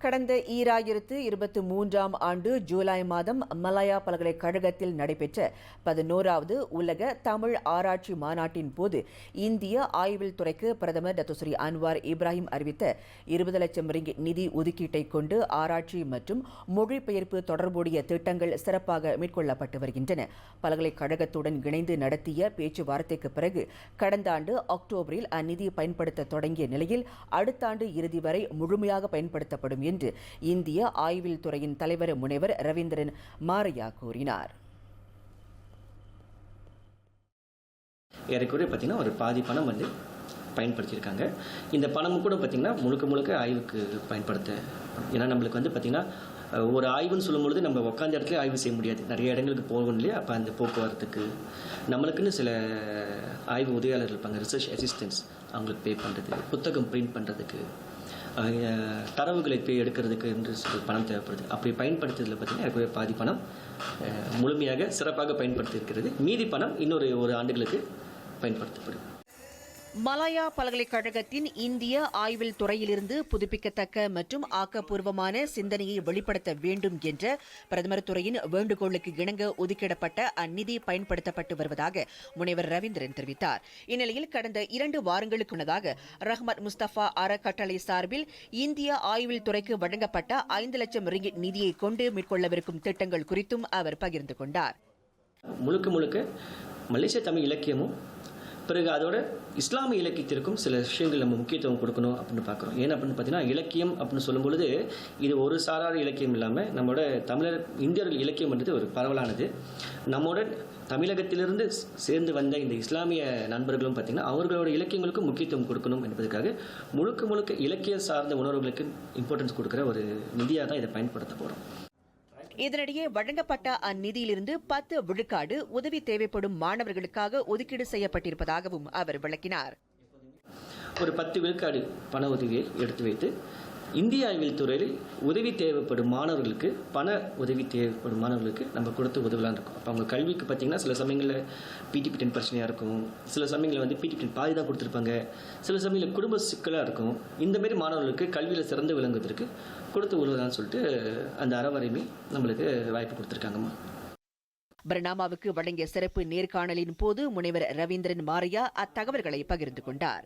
கடந்த 2023ஆம் ஆண்டு ஜூலை மாதம் மலாயா பல்கலைக்கழகத்தில் நடைபெற்ற 11வது உலக தமிழ் ஆராய்ச்சி மாநாட்டின் போது இந்திய ஆய்வில் துறைக்கு பிரதமர் டத்துஸ்ரீ அன்வார் இப்ராஹிம் அறிவித்த 20 லட்சம் ரிங்கிட் நிதி ஒதுக்கீட்டை கொண்டு ஆராய்ச்சி மற்றும் மொழிபெயர்ப்பு தொடர்புடைய திட்டங்கள் சிறப்பாக மேற்கொள்ளப்பட்டு வருகின்றன. பல்கலைக்கழகத்துடன் இணைந்து நடத்திய பேச்சுவார்த்தைக்கு பிறகு கடந்த ஆண்டு அக்டோபரில் அந்நிதி பயன்படுத்த தொடங்கிய நிலையில் அடுத்த ஆண்டு இறுதி வரை முழுமையாக பயன்படுத்தப்படும் என்று இந்திய ஆய்வில் துறையின் தலைவர் முனைவர் ரவீந்திரன் மாரையா கூறினார். ஏறக்குறைய பார்த்தீங்கன்னா ஒரு பாதி பணம் பயன்படுத்தியிருக்காங்க. இந்த பணமும் கூட பார்த்தீங்கன்னா முழுக்க ஆய்வுக்கு பயன்படுத்த. ஏன்னா நம்மளுக்கு பார்த்தீங்கன்னா ஒரு ஆய்வுன்னு சொல்லும்பொழுது நம்ம உட்காந்த இடத்துல ஆய்வு செய்ய முடியாது, நிறைய இடங்களுக்கு போகணும் இல்லையா. அப்போ அந்த போக்குவரத்துக்கு நம்மளுக்குன்னு சில ஆய்வு உதவியாளர்கள் இருப்பாங்க, ரிசர்ச் அசிஸ்டன்ஸ், அவங்களுக்கு பே பண்ணுறது, புத்தகம் பிரிண்ட் பண்ணுறதுக்கு, தரவுகளை போய் எடுக்கிறதுக்கு என்று பணம் தேவைப்படுது. அப்படி பயன்படுத்துறதுல பார்த்தீங்கன்னா பாதி பணம் முழுமையாக சிறப்பாக பயன்படுத்தி இருக்கிறது. மீதி பணம் இன்னொரு ஆண்டுகளுக்கு பயன்படுத்தப்படும். மலாயா பல்கலைக்கழகத்தின் இந்திய ஆய்வில் துறையிலிருந்து புதுப்பிக்கத்தக்க மற்றும் ஆக்கப்பூர்வமான சிந்தனையை வெளிப்படுத்த வேண்டும் என்ற பிரதமர் துறையின் வேண்டுகோளுக்கு இணங்க ஒதுக்கிடப்பட்ட அந்நிதி பயன்படுத்தப்பட்டு வருவதாக முனைவர் ரவீந்திரன் தெரிவித்தார். இந்நிலையில் கடந்த 2 வாரங்களுக்கு முன்னதாக ரஹ்மத் முஸ்தபா அறக்கட்டளை சார்பில் இந்திய ஆய்வில் துறைக்கு வழங்கப்பட்ட 5 லட்சம் ரிங்கிட் நிதியை கொண்டு மேற்கொள்ளவிருக்கும் திட்டங்கள் குறித்தும் அவர் பகிர்ந்து கொண்டார். முழுக்க மலேசிய தமிழ் இலக்கியமும் பிறகு அதோட இஸ்லாமிய இலக்கியத்திற்கும் சில விஷயங்கள் நம்ம முக்கியத்துவம் கொடுக்கணும் அப்படின்னு பார்க்குறோம். ஏன் அப்படின்னு பார்த்தீங்கன்னா இலக்கியம் அப்படின்னு சொல்லும்பொழுது இது ஒரு சாரார இலக்கியம் இல்லாமல் நம்மளோட தமிழர் இந்தியர்கள் இலக்கியம் என்றது ஒரு பரவலானது. நம்மோட தமிழகத்திலிருந்து சேர்ந்து வந்த இந்த இஸ்லாமிய நண்பர்களும் பார்த்தீங்கன்னா அவர்களோட இலக்கியங்களுக்கும் முக்கியத்துவம் கொடுக்கணும் என்பதற்காக முழுக்க இலக்கிய சார்ந்த உணர்வுகளுக்கு இம்பார்ட்டன்ஸ் கொடுக்குற ஒரு நிதியாக தான் இதை பயன்படுத்த போகிறோம். இதனிடையே வழங்கப்பட்ட அந்நிதியிலிருந்து 10 விழுக்காடு உதவி தேவைப்படும் மாணவர்களுக்காக ஒதுக்கீடு செய்யப்பட்டிருப்பதாகவும் அவர் விளக்கினார். ஒரு 10 விழுக்காடு பண உதவியை எடுத்து வைத்து இந்திய ஆய்வில் துறையில் உதவி தேவைப்படும் மாணவர்களுக்கு நம்ம கொடுத்து உதவலான்னு இருக்கும். அப்போ அவங்க கல்விக்கு பார்த்தீங்கன்னா சில சமயங்களில் பிடிபி பிரச்சனையாக இருக்கும், சில சமயங்களில் பிடிபி பாதி தான் கொடுத்துருப்பாங்க, சில சமயங்களில் குடும்ப சிக்கலாக இருக்கும். இந்தமாரி மாணவர்களுக்கு கல்வியில் சிறந்து விளங்குவதற்கு கொடுத்து உதவலான்னு சொல்லிட்டு அந்த அறவரைமை நம்மளுக்கு வாய்ப்பு கொடுத்துருக்காங்கம்மா. பர்னாமாவுக்கு வழங்கிய சிறப்பு நேர்காணலின் போது முனைவர் ரவீந்திரன் மாரையா அத்தகவல்களை பகிர்ந்து கொண்டார்.